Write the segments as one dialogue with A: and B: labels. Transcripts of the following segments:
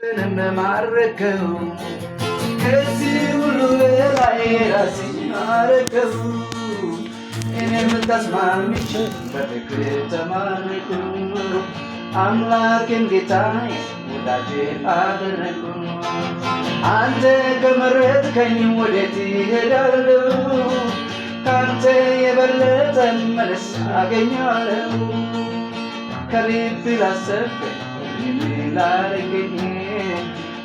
A: ማረከው ከዚህ ሁሉ በላይ ራሴን ማረከው እኔም ተስማምቼ በፍቅር ተማረክው አምላኬን ጌታዬ ወዳጄ አደረግኩ አንተ ከመረጥከኝ ወዴት እሄዳለሁ ካንተ የበለጠ መልስ አገኛለሁ ከልብ ላሰብከኝ ላረገኝ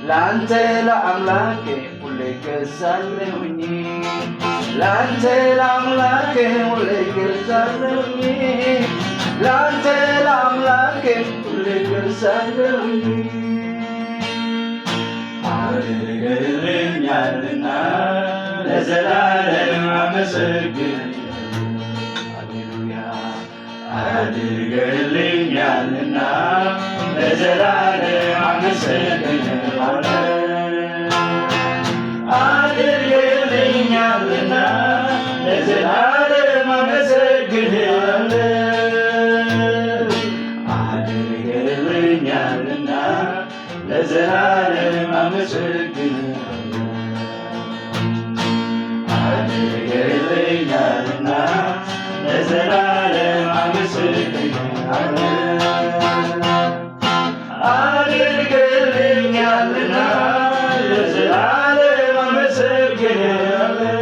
A: ላንተ ለአምላኬ ሁሌ እገዛለሁኝ ላንተ ለአምላኬ ሁሌ እገዛለሁኝ ላንተ ለአምላኬ ሁሌ እገዛለሁኝ አድርገልኛልና ለዘላለም አመሰግናለሁ ሃሌሉያ አድርገልኛልና ለዘላለም አመሰግናለሁ አድርገልኛልና ለዘላለም አመሰግናለሁ አድርገልኛልና ለዘላለም አመሰግናለሁ አድርገልኛልና ለዘላለም አመሰግናለሁ አድርገልኛልና ለዘላለም አመሰግናለሁ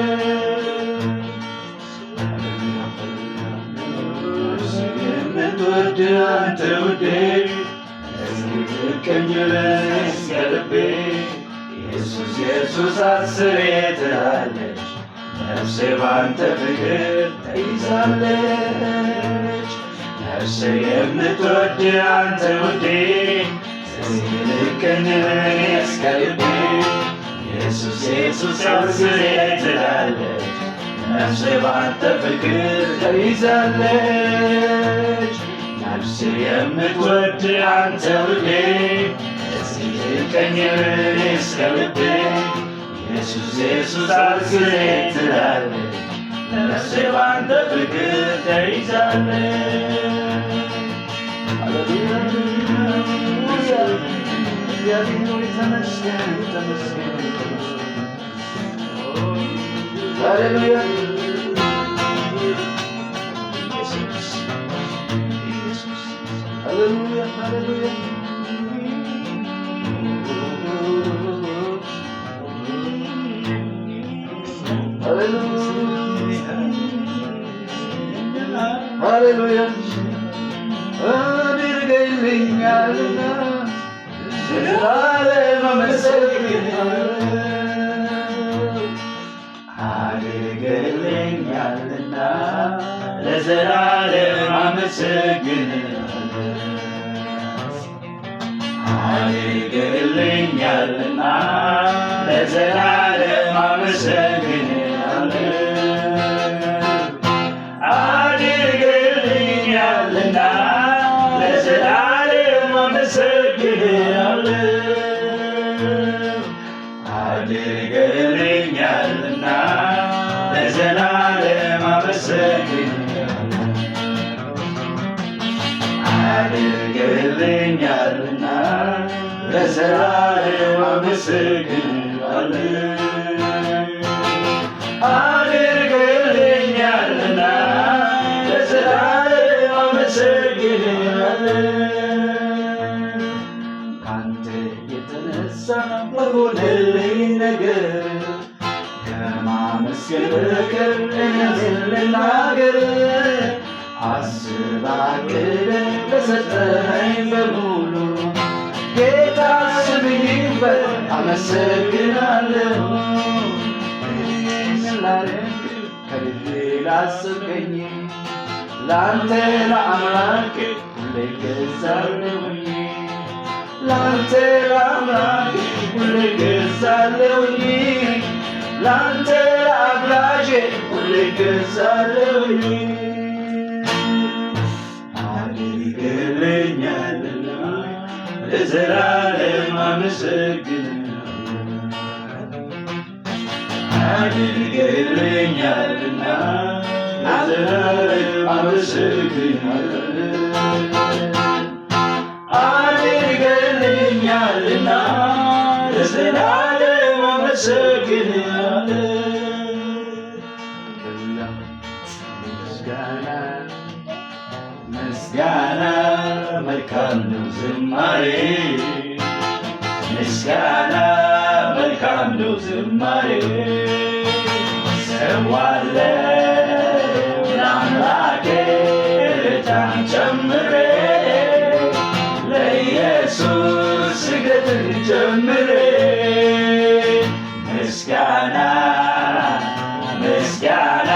A: የምትወድ አንተ ውዴ እስክትቀኝልኝ እስከ ልቤ ኢየሱስ ኢየሱስ አስሬ ትላለች ነፍሴ ባንተ ፍቅር ተይዛለች ነፍሴ የምትወድ አንተ ውዴ እስክትቀኝልኝ እስከ ልቤ ኢየሱስ ኢየሱስ አስሬ ትላለች ነፍሴ ባንተ ፍቅር ተይዛለች ነፍሴ የምትወድ አንተ ውዴ እስክትቀኝልኝ እስከ ልቤ ኢየሱስ ኢየሱስ አስሬ ትላለች ነፍሴ ባንተ ፍቅር ተይዛለች ሃሌሉያ ተመስገን ተመስገን ሃሌሉያ Hallelujah, hallelujah. Hallelujah. Hallelujah. አድርገልኛልና ለዘላለም አመሰግናለሁ አድርገልኛልና ለዘላለም አመሰግናለሁ አድርገልኛልና ለዘላለም አመሰግናለሁ አድርገልኛልና ለዘላለም አመሰግናለሁ አድርገልኛልና ለዘላለም አመሰግናለሁ አድርገልኛልና ለዘላለም አመሰግናለሁ አድርገልኛልና ለዘላለም አመሰግናለሁ ካንተ የተነሳ በሆነልኝ ነገር ከማመስገን በቀር እኔ ምን ልናገር አስባክደህ ለሰጠኸኝ በሙሉ ጌታ ስምህ ይክበር አመሰግናለሁ ምን ላድርግ ከልቤ ላሰብከኝ ላንተ ለአምላኬ ሁሌ እገዛለሁኝ ላንተ ለአምላኬ ሁሌ እገዛለሁኝ ላንተ ለአጋዤ ሁሌ እገዛለሁኝ አድርገልኛልና ለዘላለም አመሰግናለሁ አድርገልኛልና ለዘላለም አመሰግናለሁ አድርገልኛልና ዘላለም አመሰግንሃለሁ። ምስጋና ምስጋና መልካም ነው ዝማሬ ምስጋና መልካም ነው ዝማሬ ሰዋለሁ ለአምላኬ እልልታን ጨምሬ ለኢየሱስ ስግደትን ጨምሬ ምስጋና ምስጋና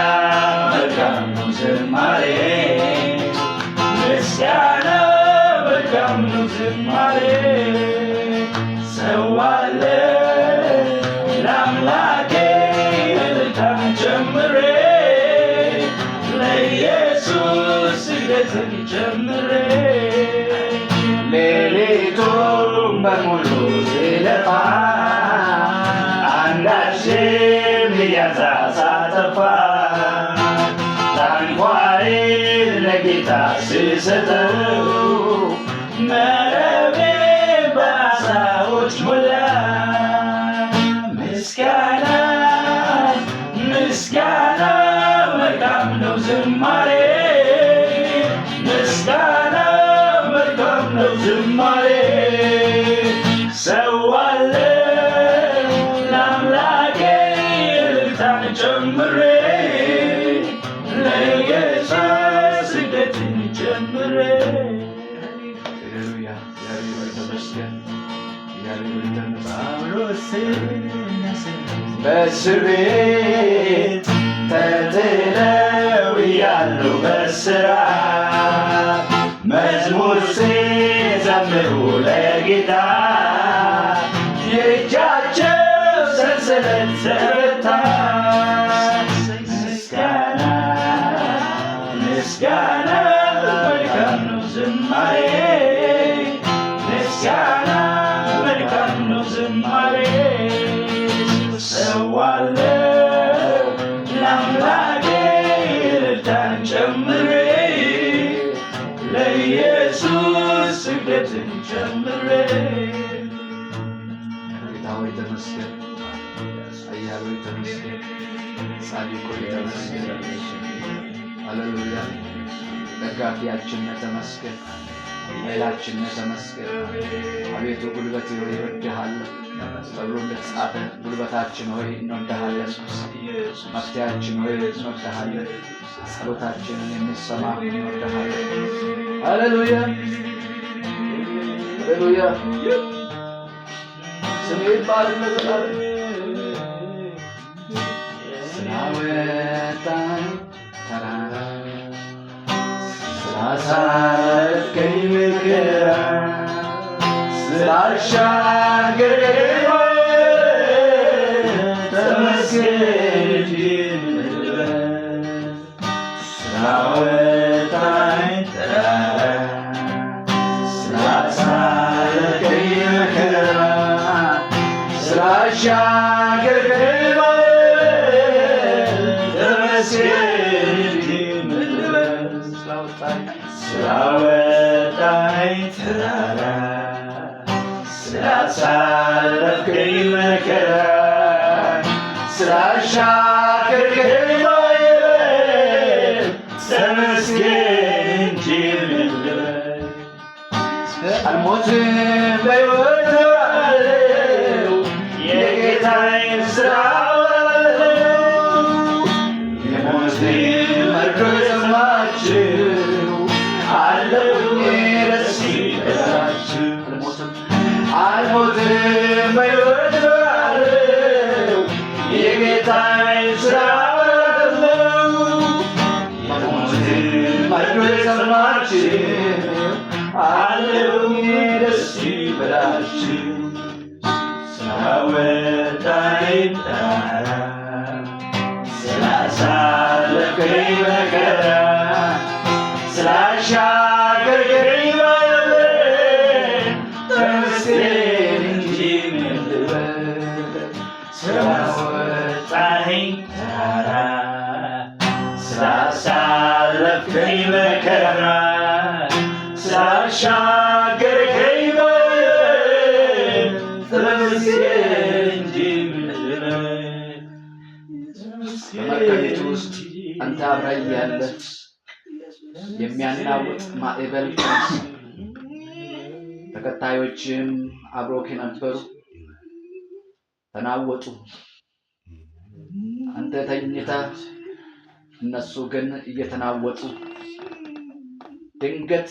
A: መልካም ነው ዝማሬ ምስጋና መልካም ነው ዝማሬ ሰዋለሁ ለአምላኬ እልልታን ጨምሬ ለኢየሱስ ስግደትን ጨምሬ ሌሊቱን በሙሉ ሲለፋ አንዳችም እያዛ ሳጠፋ ታንኳዬን ለጌታ ስሰጠው መረቤን በዓሣዎች ሞላ። ምስጋና ምስጋና መልካም ነው ዝማሬ ምስጋና መልካም ነው ዝማሬ ሰዋለሁ ለአምላኬ እልልታን ጨምሬ ለጌታ ስግደትን ጨምሬ። ሃሌሉያ እግዚአብሔር ተመስገን። በእስር ቤት ተጥለው እያሉ በእስራት መዝሙር ሲዘምሩ ለጌታ የእጃቸው ሰንሰለት ተበታ። ምስጋና ምስጋና መልካም ነው ዝማሬ ምስጋና መልካም ነው ዝማሬ ሰዋለሁ ለአምላኬ እልልታን ጨምሬ ለኢየሱስ ስግደትን ጨምሬ። ጌታ ሆይ ተመስገን፣ ኃያል ሆይ ተመስገን፣ ጻድቅ ሆይ ተመስገን። ሃሌሉያ ደጋፊያችን ተመስገን፣ ኃይላችን ተመስገን። አቤቱ ጉልበቴ ሆይ እወድሃለሁ ተብሎ እንደተጻፈ ጉልበታችን ሆይ እንወድሃለን፣ መፍትሄያችን ሆይ እንወድሃለን፣ ጸሎታችንን የምትሰማ እንወድሃለን። ሃሌሉያ ሃሌሉያ ስምህ ይባረክ ለዘላለም። ስላወጣኝ ተራራ ስላሳረፍከኝ መከራ ስላሻገርከኝ ተመስገን እንጂ ምን ልበል። ስላወጣኝ ተራራ ስላሳረፍከኝ መከራ ስላሻገርከኝ ተመስገን እንጂ ምን ልበል። ስላወጣኝ ተራራ ስላሳረፍከኝ መከራ ስላሻገርከኝ ማዕበል ተመስገን እንጂ ምን ልበል። አልሞትም በሕይወት እኖራለሁ የጌታዬን ሥራ አወራለሁ። የሞትን መርዶ የሰማችሁ አለሁኝ ደስ ይበላችሁ። አልሞትም በሕይወት እኖራለሁ የጌታዬን ሥራ አወራለሁ። የሞትን መርዶ የሰማችሁ አለሁኝ ደስ ይበላችሁ። ስላወጣኝ ተራራ ስላሳለፍከኝ መከራ ስላሻገርከኝ ማዕበል ተመስገን እንጂ ምን ልበል። ስላወጣኝ ተራራ ስላሳለፍከኝ መከራ ስላሻገርከኝ ማዕበል ተመስገን
B: አንተ አብረህ ያለ የሚያናውጥ ማዕበል ተከታዮችም አብሮክ የነበሩ ተናወጡ። አንተ ተኝተህ እነሱ ግን እየተናወጡ ድንገት